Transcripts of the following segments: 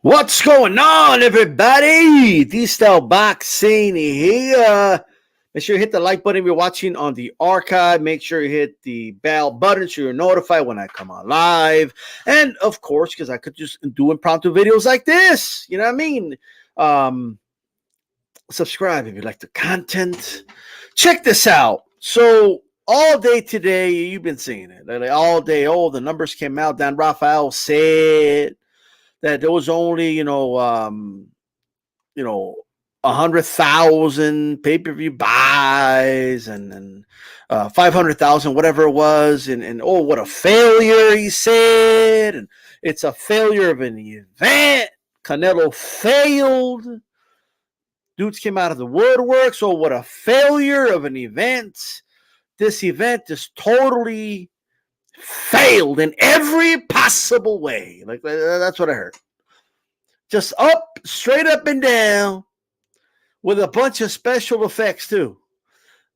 What's going on, everybody? D-Style Boxing here. Make sure you hit the like button if you're watching on the archive. Make sure you hit the bell button so you're notified when I come on live. And, of course, because I could just do impromptu videos like this. You know what I mean? Subscribe if you like the content. Check this out. So, all day today, you've been seeing it. Like all day, the numbers came out. Dan Rafael said that there was only, 100,000 pay-per-view buys and 500,000, whatever it was. And oh, what a failure, he said. And it's a failure of an event. Canelo failed. Dudes came out of the woodwork. So what a failure of an event. This event is totally failed in every possible way. Like, that's what I heard. Just straight up and down with a bunch of special effects too.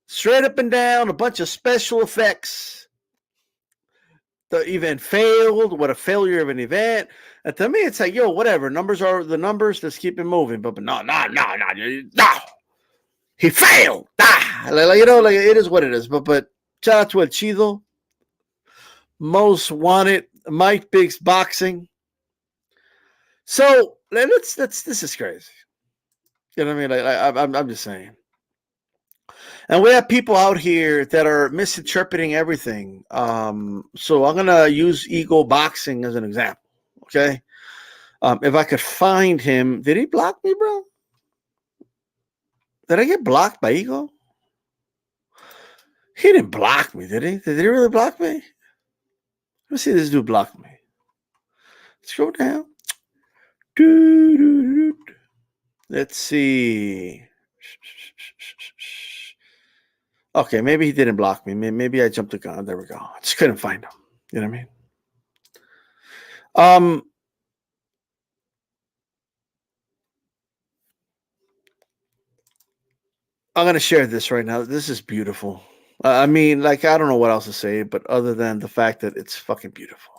Straight up and down, a bunch of special effects. The event failed. What a failure of an event. And to me, it's like, whatever. Numbers are the numbers. Let's keep it moving. But no. He failed. It is what it is. But shout out to El Chido. Most wanted, Mike Biggs Boxing. So this is crazy. You know what I mean? I'm just saying. And we have people out here that are misinterpreting everything. So I'm gonna use Ego Boxing as an example. Okay. If I could find him, did he block me, bro? Did I get blocked by Ego? He didn't block me, did he? Did he really block me? Let me see this dude block me. Scroll down. Let's see. Okay, maybe he didn't block me. Maybe I jumped the gun. There we go. I just couldn't find him. You know what I mean? I'm going to share this right now. This is beautiful. I mean, I don't know what else to say, but other than the fact that it's fucking beautiful.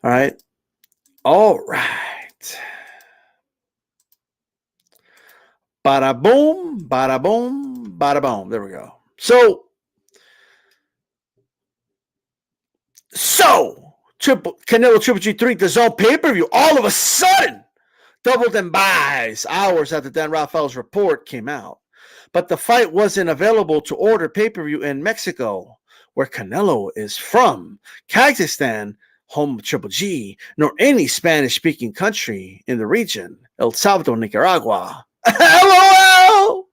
All right. All right. Bada boom, bada boom, bada boom. There we go. So Canelo Triple G3 DAZN pay-per-view all of a sudden doubled in buys hours after Dan Rafael's report came out. But the fight wasn't available to order pay-per-view in Mexico, where Canelo is from, Kazakhstan, home of Triple G, nor any Spanish-speaking country in the region, El Salvador, Nicaragua. LOL!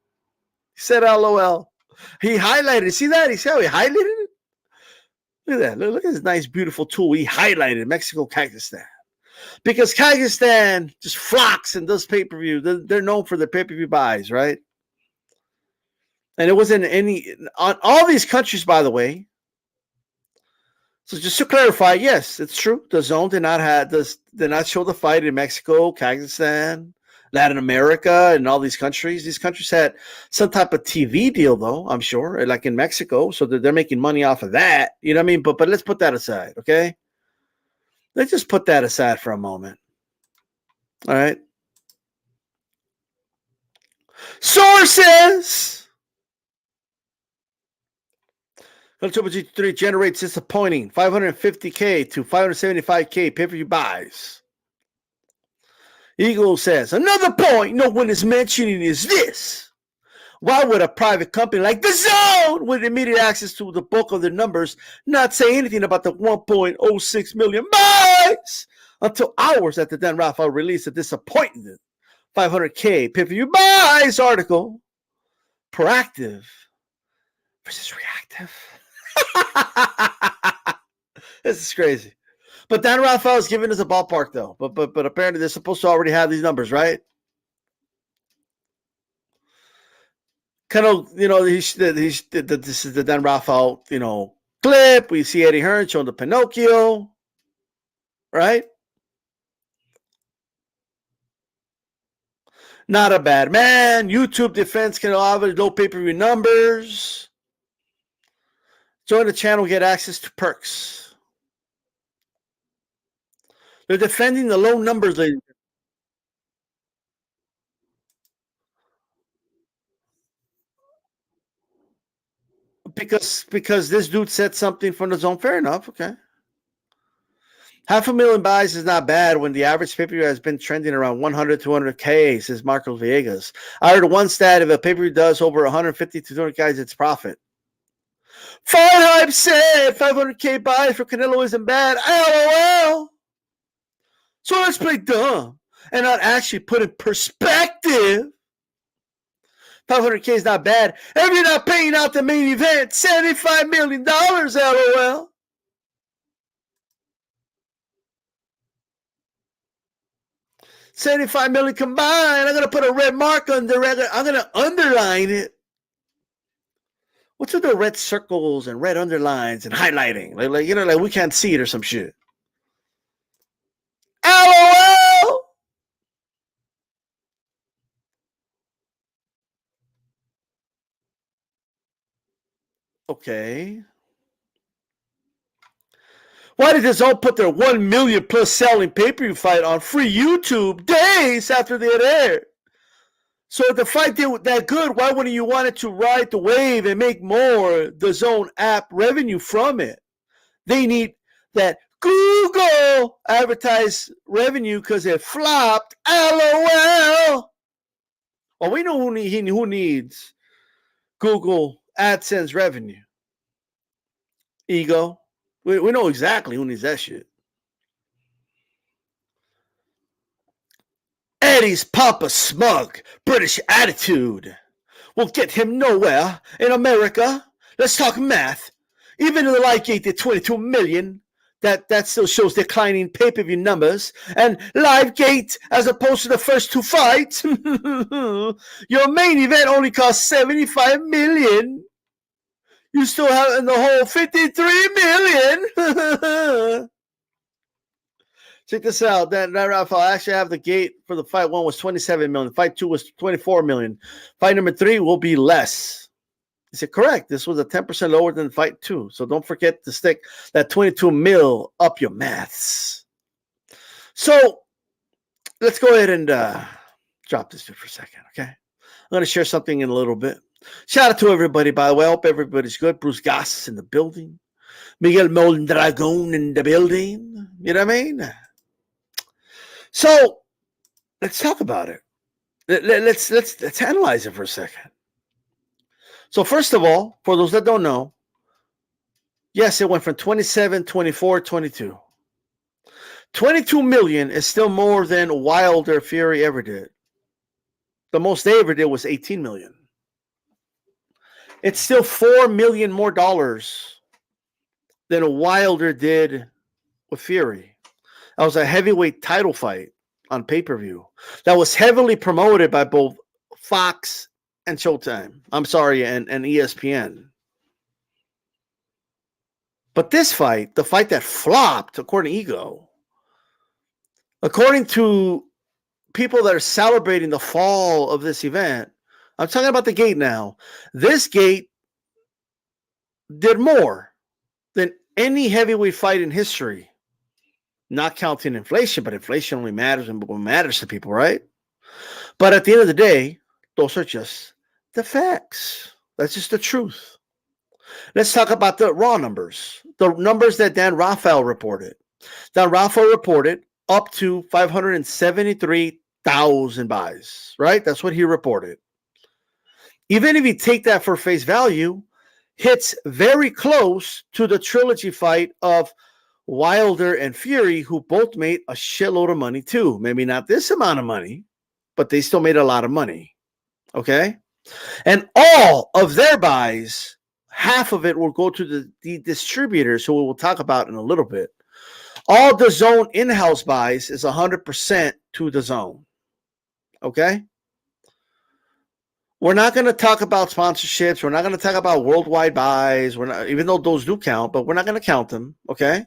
He said LOL. He highlighted. See that? He said how he highlighted it? Look at that. Look at this nice, beautiful tool. He highlighted Mexico, Kazakhstan. Because Kazakhstan just flocks and does pay-per-view. They're known for their pay-per-view buys, right? And it wasn't on all these countries, by the way. So just to clarify, yes, it's true. DAZN did not show the fight in Mexico, Kazakhstan, Latin America, and all these countries. These countries had some type of TV deal, though, I'm sure, like in Mexico. So they're making money off of that. You know what I mean? But let's put that aside, okay? Let's just put that aside for a moment. All right? Sources! Triple G3 generates disappointing 550K to 575K pay-per-view buys. Eagle says, another point no one is mentioning is this. Why would a private company like DAZN with immediate access to the bulk of their numbers not say anything about the 1.06 million buys until hours after Dan Rafael released a disappointing 500K pay-per-view buys article? Proactive versus reactive. This is crazy. But Dan Rafael is giving us a ballpark, though. But apparently they're supposed to already have these numbers, right? Kind of, this is the Dan Rafael, clip. We see Eddie Hearn showing the Pinocchio, right? Not a bad man. YouTube defense can have low pay-per-view numbers. Join the channel, get access to perks. They're defending the low numbers. because this dude said something from the zone. Fair enough. Okay. 500,000 buys is not bad when the average pay-per-view has been trending around 100, 200K, says Marcos Villegas. I heard one stat, if a pay-per-view does over 150 to 200 guys, it's profit. Fight Hype said 500K buys for Canelo isn't bad. LOL. So let's play dumb and not actually put in perspective. 500K is not bad. If you're not paying out the main event, $75 million, LOL. $75 million combined. I'm gonna put a red mark under it. I'm gonna underline it. What's with the red circles and red underlines and highlighting? Like we can't see it or some shit. LOL. Okay. Why did this all put their 1 million plus selling pay-per-view fight on free YouTube days after they had aired? So if the fight did that good, why wouldn't you want it to ride the wave and make more DAZN app revenue from it? They need that Google advertised revenue because it flopped. LOL. Well, we know who needs Google AdSense revenue. Ego. We know exactly who needs that shit. Eddie's Papa Smug British attitude will get him nowhere in America. Let's talk math. Even though the Livegate did 22 million, that still shows declining pay-per-view numbers. And Livegate, as opposed to the first two fights, your main event only cost 75 million. You still have in the whole 53 million. Check this out. That Rafael, I actually have the gate for the fight one was 27 million. Fight two was 24 million. Fight number three will be less. Is it correct? This was a 10% lower than fight two. So don't forget to stick that 22 mil up your maths. So let's go ahead and drop this for a second, okay? I'm going to share something in a little bit. Shout out to everybody, by the way. I hope everybody's good. Bruce Goss in the building. Miguel Mondragon in the building. You know what I mean? So let's talk about it. Let's analyze it for a second. So first of all, for those that don't know, yes, it went from 27, 24, 22. 22 million is still more than Wilder Fury ever did. The most they ever did was 18 million. It's still $4 million more dollars than Wilder did with Fury. That was a heavyweight title fight on pay-per-view that was heavily promoted by both Fox and Showtime. I'm sorry, and ESPN. But this fight, the fight that flopped, according to Ego, according to people that are celebrating the fall of this event, I'm talking about the gate now. This gate did more than any heavyweight fight in history. Not counting inflation, but inflation only matters when it matters to people, right? But at the end of the day, those are just the facts. That's just the truth. Let's talk about the raw numbers. The numbers that Dan Rafael reported. Dan Rafael reported up to 573,000 buys, right? That's what he reported. Even if you take that for face value, hits very close to the trilogy fight of Wilder and Fury, who both made a shitload of money too. Maybe not this amount of money, but they still made a lot of money. Okay? And all of their buys, half of it will go to the distributors, who we will talk about in a little bit. All DAZN in-house buys is 100% to DAZN. Okay? We're not going to talk about sponsorships. We're not going to talk about worldwide buys. We're not, even though those do count, but we're not going to count them. Okay?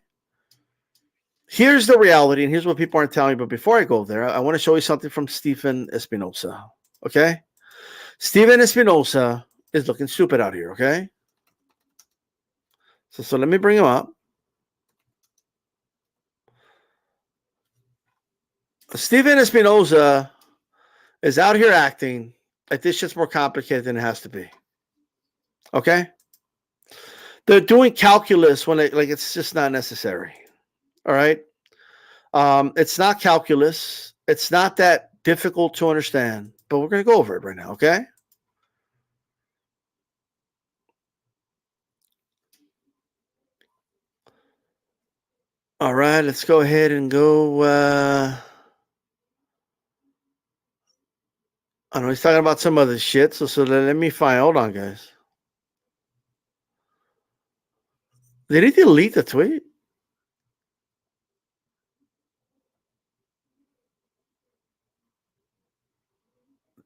Here's the reality, and here's what people aren't telling me. But before I go there, I want to show you something from Stephen Espinosa. Okay? Stephen Espinosa is looking stupid out here. Okay? So let me bring him up. Stephen Espinosa is out here acting like this shit's more complicated than it has to be. Okay? They're doing calculus when it's just not necessary. All right. It's not calculus. It's not that difficult to understand, but we're going to go over it right now. Okay. All right. Let's go ahead and go. I know he's talking about some other shit. So let me find. Hold on, guys. Did he delete the tweet?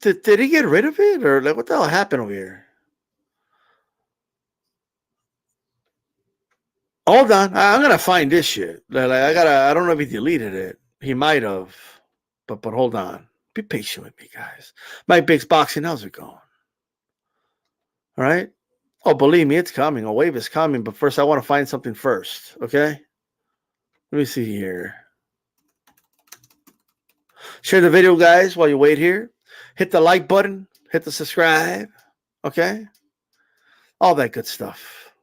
Did he get rid of it, or like what the hell happened over here? Hold on, I'm gonna find this shit. Like, I don't know if he deleted it. He might have, but hold on. Be patient with me, guys. Mike Biggs Boxing, how's it going? All right. Oh, believe me, it's coming. A wave is coming, but first I want to find something first. Okay. Let me see here. Share the video, guys, while you wait here. Hit the like button. Hit the subscribe. Okay. All that good stuff.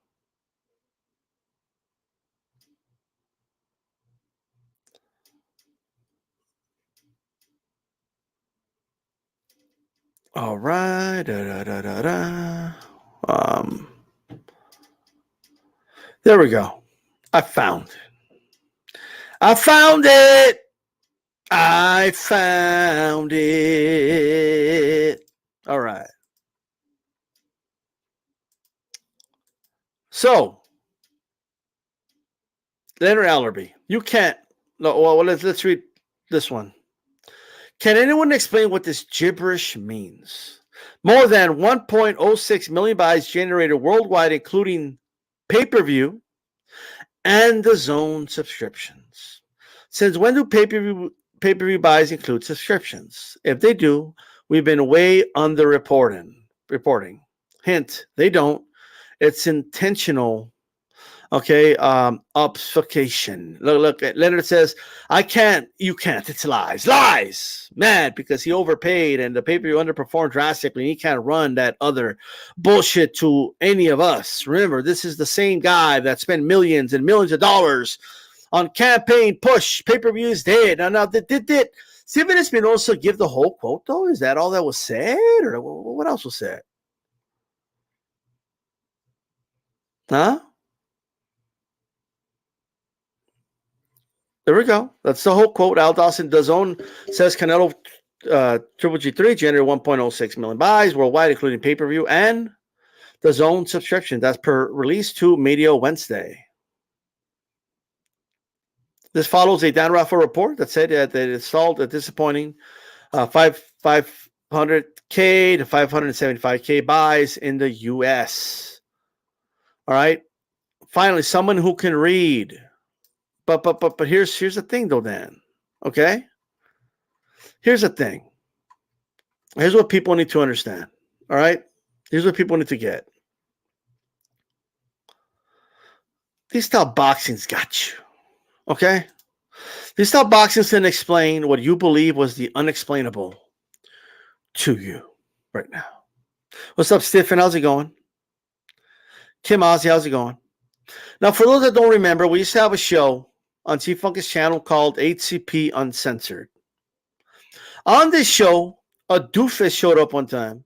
All right. There we go. I found it. I found it. I found it. All right. So, Leonard Allerby, you can't. No, well, let's read this one. Can anyone explain what this gibberish means? More than 1.06 million buys generated worldwide, including pay-per-view and the zone subscriptions. Since when do pay-per-view buys include subscriptions? If they do, we've been way underreporting. Hint, they don't. It's intentional. Okay, obfuscation. Look. Leonard says, "I can't. You can't. It's lies. Mad because he overpaid and the pay-per-view underperformed drastically. And he can't run that other bullshit to any of us. Remember, this is the same guy that spent millions and millions of dollars on campaign push. Pay-per-view is dead. Now did Steven Espinosa give the whole quote though? Is that all that was said, or what else was said? Huh?" There we go. That's the whole quote. Al Dawson DAZN says Canelo Triple G3 generated 1.06 million buys worldwide, including pay-per-view and the zone subscription. That's per release to Media Wednesday. This follows a Dan Rafa report that said that it installed a disappointing 500K to 575K buys in the U.S. All right. Finally, someone who can read. But here's the thing though, Dan. Okay? Here's the thing. Here's what people need to understand. All right? Here's what people need to get. These style boxing's got you. Okay? These style boxing's can explain what you believe was the unexplainable to you right now. What's up, Stephen? How's it going? Kim Ozzy, how's it going? Now, for those that don't remember, we used to have a show on T-Funk's channel called HCP Uncensored. On this show, a doofus showed up one time,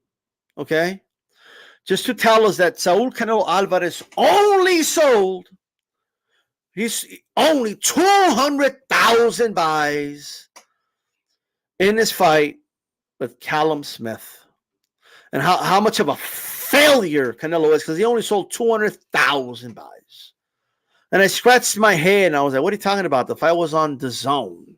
okay, just to tell us that Saul Canelo Alvarez only sold only 200,000 buys in this fight with Callum Smith, and how much of a failure Canelo is because he only sold 200,000 buys. And I scratched my head and I was like, what are you talking about? The fight was on DAZN.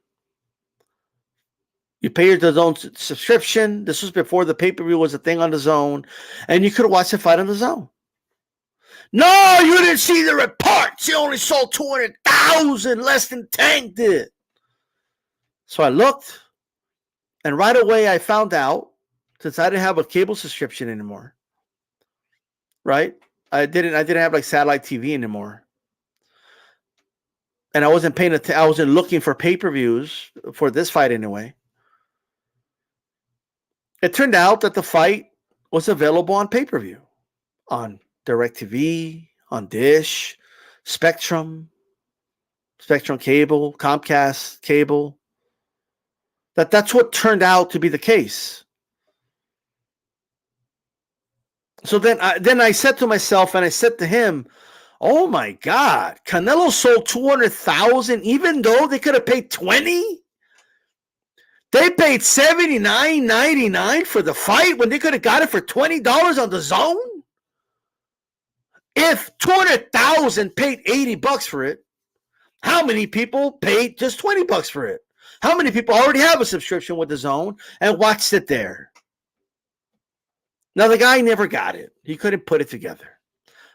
You pay your DAZN subscription. This was before the pay-per-view was a thing on DAZN. And you could watch the fight on DAZN. No, you didn't see the reports. He only sold 200,000. Less than Tank did. So I looked. And right away I found out, since I didn't have a cable subscription anymore. Right? I didn't have like satellite TV anymore. And I wasn't paying attention. I wasn't looking for pay-per-views for this fight anyway. It turned out that the fight was available on pay-per-view, on DirecTV, on Dish, Spectrum Cable, Comcast Cable. That's what turned out to be the case. So then I said to myself, and I said to him, oh my God, Canelo sold 200,000 even though they could have paid 20? They paid $79.99 for the fight when they could have got it for $20 on the zone? If 200,000 paid $80 for it, how many people paid just $20 for it? How many people already have a subscription with the zone and watched it there? Now, the guy never got it. He couldn't put it together.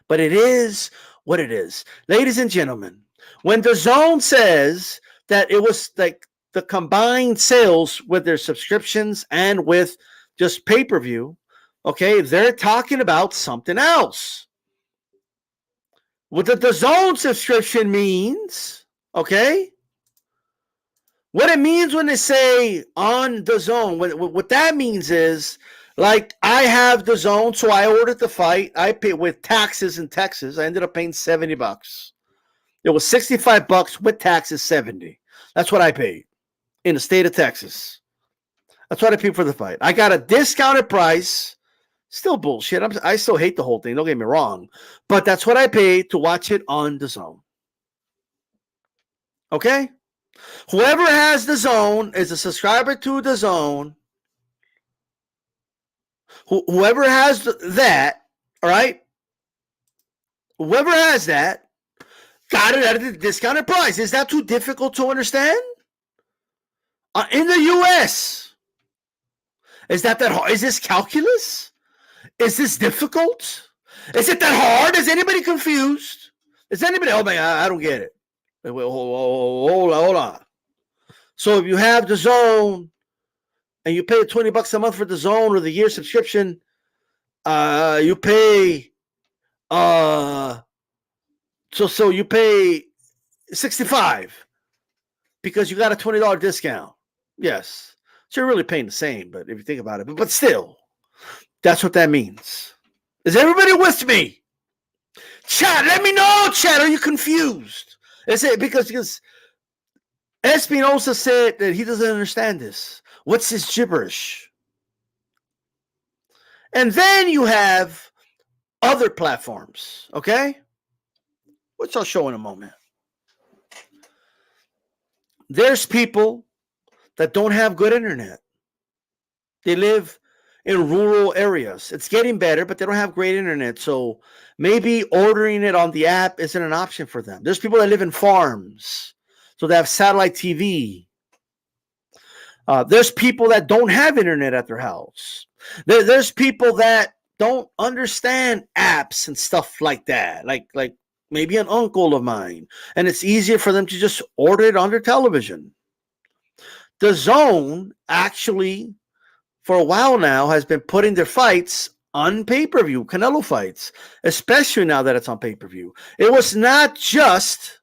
But it is what it is. Ladies and gentlemen, when the zone says that it was like the combined sales with their subscriptions and with just pay-per-view, okay, they're talking about something else. What the zone subscription means, okay? What it means when they say on the zone, what that means is, like, I have the zone, so I ordered the fight. I paid with taxes in Texas. I ended up paying $70. It was $65 with taxes, 70. That's what I paid in the state of Texas. That's what I paid for the fight. I got a discounted price. Still bullshit. I still hate the whole thing. Don't get me wrong. But that's what I paid to watch it on the zone. Okay? Whoever has the zone is a subscriber to the zone. Whoever has that, all right? Whoever has that got it at a discounted price. Is that too difficult to understand? In the U.S., is that hard? Is this calculus? Is this difficult? Is it that hard? Is anybody confused? Is anybody? Oh my God, I don't get it. Wait, hold on. So if you have the zone and you pay $20 a month for the zone or the year subscription, you pay so you pay $65 because you got a $20 discount. Yes. So you're really paying the same, but if you think about it, but still, that's what that means. Is everybody with me? Chat, let me know, chat. Are you confused? Is it because Espinosa said that he doesn't understand this. What's this gibberish? And then you have other platforms, okay? Which I'll show in a moment. There's people that don't have good internet. They live in rural areas. It's getting better, but they don't have great internet. So maybe ordering it on the app isn't an option for them. There's people that live in farms, so they have satellite TV. There's people that don't have internet at their house. There's people that don't understand apps and stuff like that. Like maybe an uncle of mine. And it's easier for them to just order it on their television. The Zone actually, for a while now, has been putting their fights on pay-per-view, Canelo fights, especially now that it's on pay-per-view. It was not just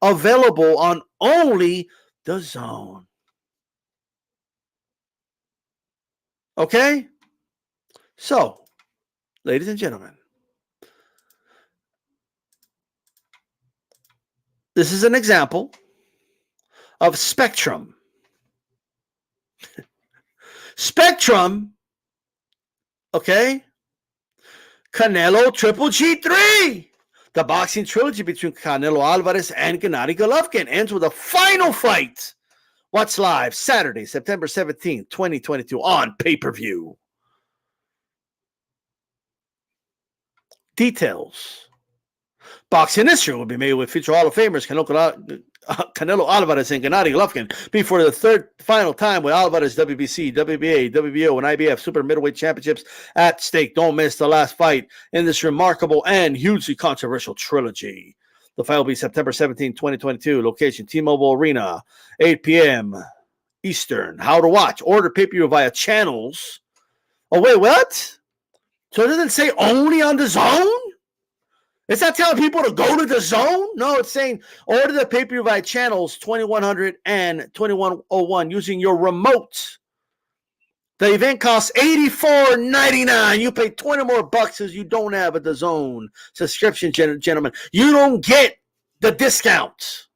available on only the Zone. Okay? So, ladies and gentlemen, this is an example of Spectrum. Spectrum, okay? Canelo Triple G3. The boxing trilogy between Canelo Alvarez and Gennady Golovkin ends with a final fight. Watch live Saturday, September 17th, 2022 on pay-per-view. Details. Boxing history will be made with future Hall of Famers Canelo Alvarez and Gennady Golovkin before the third final time with Alvarez WBC, WBA, WBO, and IBF Super Middleweight Championships at stake. Don't miss the last fight in this remarkable and hugely controversial trilogy. The fight will be September 17, 2022. Location, T-Mobile Arena, 8 p.m. Eastern. How to watch. Order pay-per-view via channels. Oh, wait, what? So it doesn't say only on the Zone? It's not telling people to go to the Zone? No, it's saying order the pay-per-view via channels 2100 and 2101 using your remote The event costs $84.99. You pay 20 more bucks as you don't have a DAZN subscription, gentlemen. You don't get the discounts.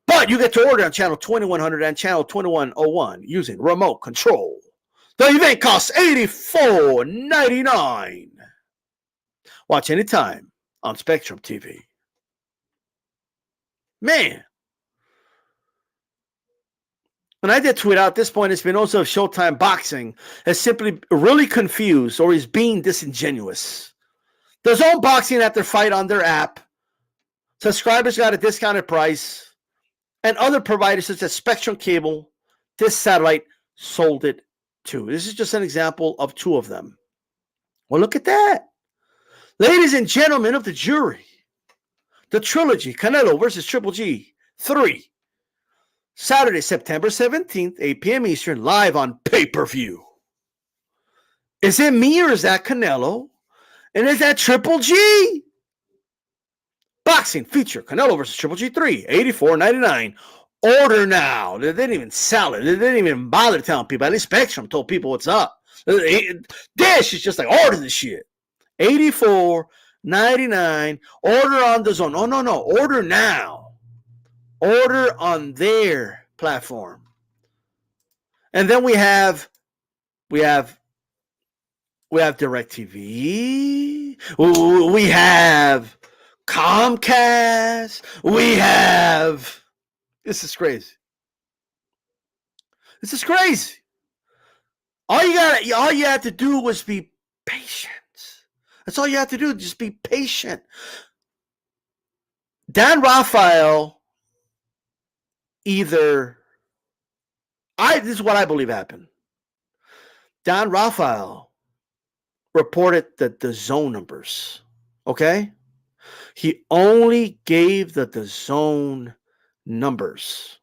But you get to order on channel 2100 and channel 2101 using remote control. The event costs $84.99. Watch anytime on Spectrum TV. Man. And I did tweet out at this point, it's been also Showtime Boxing has simply really confused or is being disingenuous. There's own boxing at their fight on their app. Subscribers got a discounted price. And other providers such as Spectrum Cable, this satellite sold it too. This is just an example of two of them. Well, look at that. Ladies and gentlemen of the jury, the trilogy, Canelo versus Triple G 3. Saturday, September 17th, 8 p.m. Eastern, live on pay-per-view. Is it me or is that Canelo? And is that Triple G? Boxing feature, Canelo versus Triple G 3, $84.99. Order now. They didn't even sell it. They didn't even bother telling people. At least Spectrum told people what's up. Dish is just like, order this shit. $84.99. Order on DAZN. Oh, no. Order now. Order on their platform. And then we have DirecTV. We have Comcast. This is crazy. All you have to do was be patient. That's all you have to do. Just be patient. Dan Raphael this is what I believe happened. Dan Raphael reported the DAZN numbers. Okay? He only gave the DAZN numbers.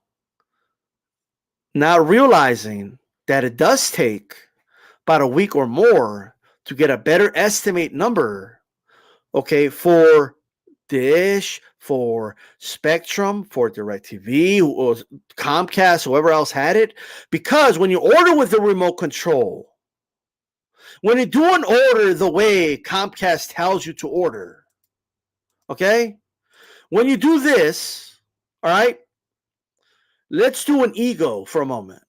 Now realizing that it does take about a week or more to get a better estimate number, okay, for Dish, for Spectrum, for DirecTV, or Comcast, whoever else had it. Because when you order with the remote control, when you do an order the way Comcast tells you to order, okay, when you do this, all right, let's do an ego for a moment.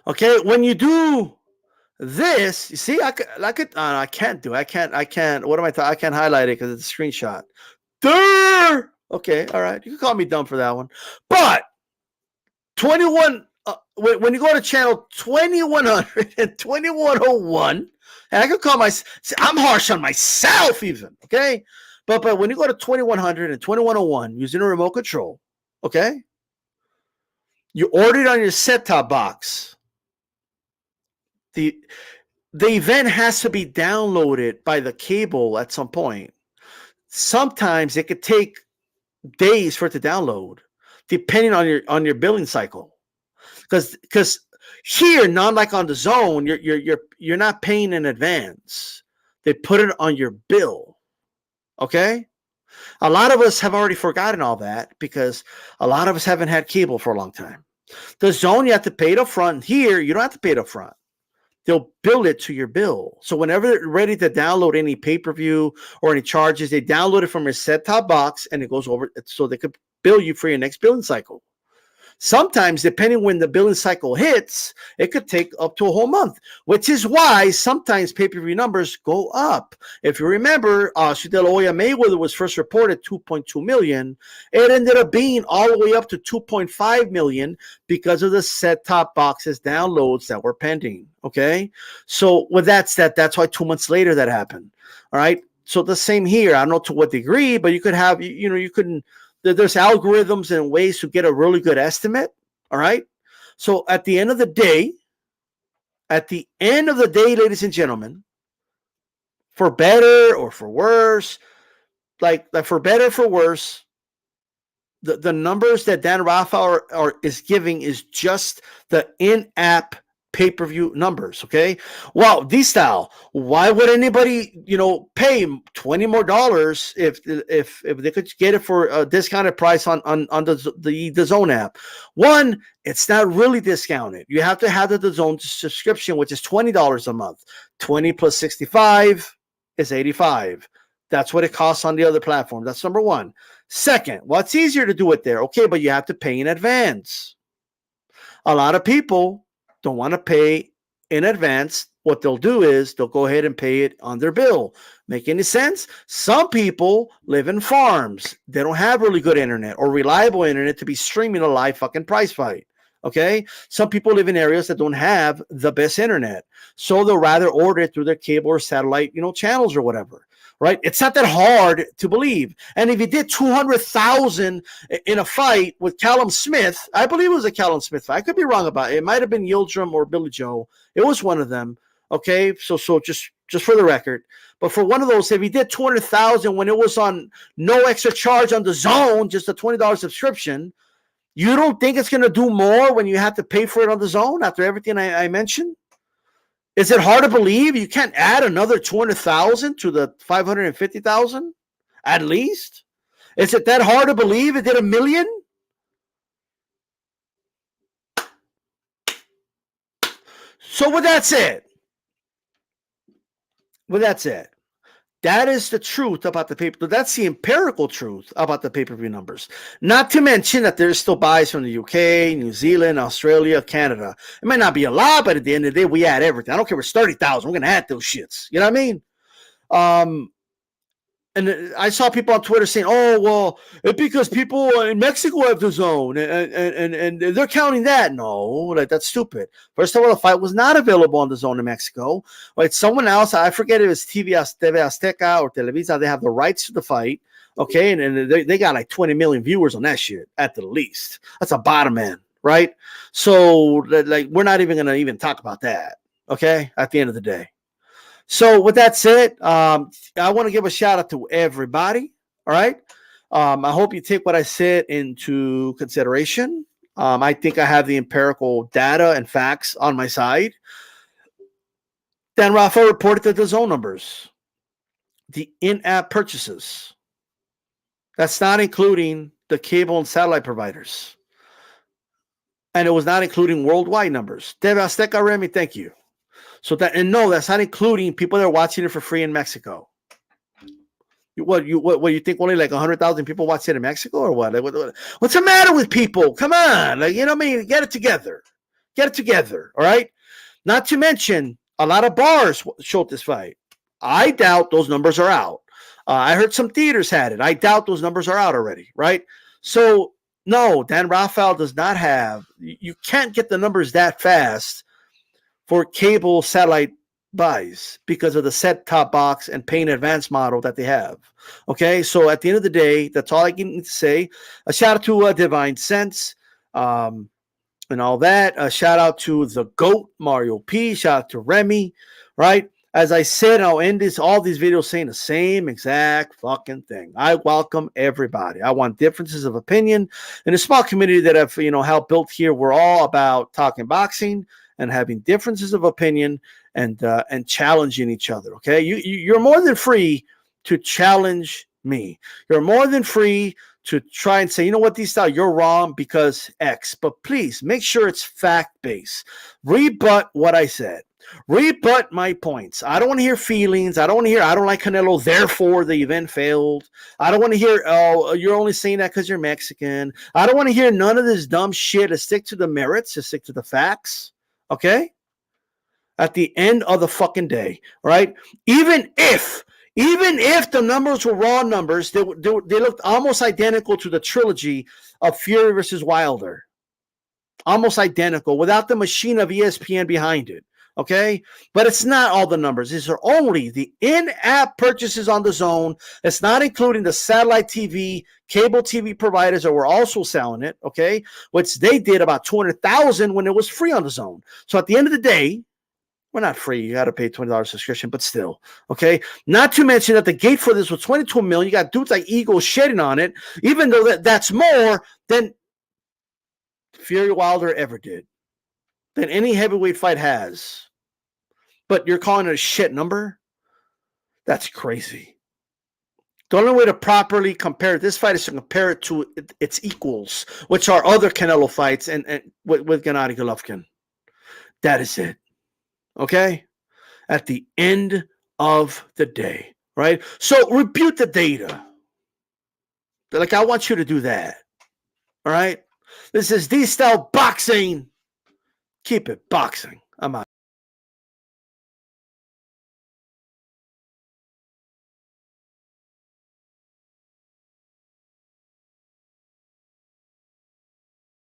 Okay, when you do this, you see, I can't. What am I? I can't highlight it because it's a screenshot. Durr! Okay, all right. You can call me dumb for that one. But 21, when you go to channel 2100 and 2101, and I can call I'm harsh on myself even, okay? But when you go to 2100 and 2101 using a remote control, okay? You order it on your set-top box. The event has to be downloaded by the cable at some point. Sometimes it could take days for it to download, depending on your billing cycle. Because here, not like on DAZN, you're not paying in advance. They put it on your bill. Okay? A lot of us have already forgotten all that because a lot of us haven't had cable for a long time. DAZN, you have to pay it up front. Here, you don't have to pay it up front. They'll bill it to your bill. So whenever they're ready to download any pay-per-view or any charges, they download it from your set-top box and it goes over so they could bill you for your next billing cycle. Sometimes, depending when the billing cycle hits, it could take up to a whole month, which is why sometimes pay-per-view numbers go up. If you remember, De La Hoya Mayweather was first reported 2.2 million. It ended up being all the way up to 2.5 million because of the set-top boxes downloads that were pending. Okay, so with that said, that's why 2 months later that happened. All right, so the same here. I don't know to what degree, but you could have, you couldn't. There's algorithms and ways to get a really good estimate. All right. So at the end of the day, ladies and gentlemen, for better or for worse, like for better or for worse, the numbers that Dan Raphael is giving is just the in-app pay-per-view numbers. Okay, well, D-Style, why would anybody, pay $20 more if they could get it for a discounted price on the DAZN app? One, it's not really discounted. You have to have the DAZN subscription, which is $20 a month. 20 plus 65 is 85. That's what it costs on the other platform. That's number one. Second, well, it's easier to do it there. Okay, but you have to pay in advance. A lot of people don't want to pay in advance. What they'll do is they'll go ahead and pay it on their bill. Make any sense? Some people live in farms. They don't have really good internet or reliable internet to be streaming a live fucking prize fight. Okay? Some people live in areas that don't have the best internet. So they'll rather order it through their cable or satellite, channels or whatever. Right? It's not that hard to believe. And if you did 200,000 in a fight with Callum Smith, I believe it was a Callum Smith fight. I could be wrong about it. It might have been Yildirim or Billy Joe. It was one of them. Okay, so just for the record. But for one of those, if he did 200,000 when it was on no extra charge on DAZN, just a $20 subscription, you don't think it's going to do more when you have to pay for it on DAZN after everything I mentioned? Is it hard to believe you can't add another 200,000 to the 550,000 at least? Is it that hard to believe it did 1 million? So with that said, that is the truth about the pay-per-view. That's the empirical truth about the pay-per-view numbers. Not to mention that there's still buys from the UK, New Zealand, Australia, Canada. It might not be a lot, but at the end of the day, we add everything. I don't care if it's 30,000. We're going to add those shits. You know what I mean? And I saw people on Twitter saying, "Oh, well, it's because people in Mexico have DAZN, and they're counting that." No, like that's stupid. First of all, the fight was not available on DAZN in Mexico. Right? Someone else, I forget if it was TV Azteca or Televisa, they have the rights to the fight. Okay, and they got like 20 million viewers on that shit at the least. That's a bottom end, right? So, like, we're not even going to even talk about that. Okay, at the end of the day. So with that said, I want to give a shout out to everybody. All right. I hope you take what I said into consideration. I think I have the empirical data and facts on my side. Dan Rafael reported the DAZN numbers, the in-app purchases. That's not including the cable and satellite providers. And it was not including worldwide numbers. TV Azteca, Remy, thank you. So that's not including people that are watching it for free in Mexico. What you think only like 100,000 people watch it in Mexico or what? What's the matter with people? Come on, like, you know what I mean? Get it together. All right. Not to mention a lot of bars showed this fight. I doubt those numbers are out. I heard some theaters had it. I doubt those numbers are out already. Right. So no, Dan Rafael does not have. You can't get the numbers that fast for cable satellite buys because of the set-top box and pay in advance model that they have. Okay, so at the end of the day, that's all I can say. A shout out to Divine Sense and all that. A shout out to the GOAT, Mario P. Shout out to Remy, right? As I said, I'll end all these videos saying the same exact fucking thing. I welcome everybody. I want differences of opinion. In a small community that I've helped build here, we're all about talking boxing and having differences of opinion and challenging each other. Okay, you're more than free to challenge me. You're more than free to try and say, you know what, D-Style, you're wrong because X. But please make sure it's fact-based. Rebut what I said. Rebut my points. I don't want to hear feelings. I don't want to hear, I don't like Canelo, therefore the event failed. I don't want to hear, oh, you're only saying that because you're Mexican. I don't want to hear none of this dumb shit. Let's stick to the merits. Let's stick to the facts. Okay? At the end of the fucking day, right? Even if the numbers were raw numbers, they looked almost identical to the trilogy of Fury versus Wilder. Almost identical, without the machine of ESPN behind it. Okay? But it's not all the numbers. These are only the in-app purchases on DAZN. It's not including the satellite TV, cable TV providers that were also selling it, okay? Which they did about 200,000 when it was free on DAZN. So at the end of the day, we're not free. You got to pay $20 subscription, but still, okay? Not to mention that the gate for this was 22 million. You got dudes like Eagle shedding on it, even though that's more than Fury Wilder ever did. than any heavyweight fight has. But you're calling it a shit number? That's crazy. The only way to properly compare this fight is to compare it to its equals, which are other Canelo fights and with Gennady Golovkin. That is it. Okay? At the end of the day, right? So repute the data. Like, I want you to do that. All right? This is D-Style Boxing. Keep it boxing. I'm out.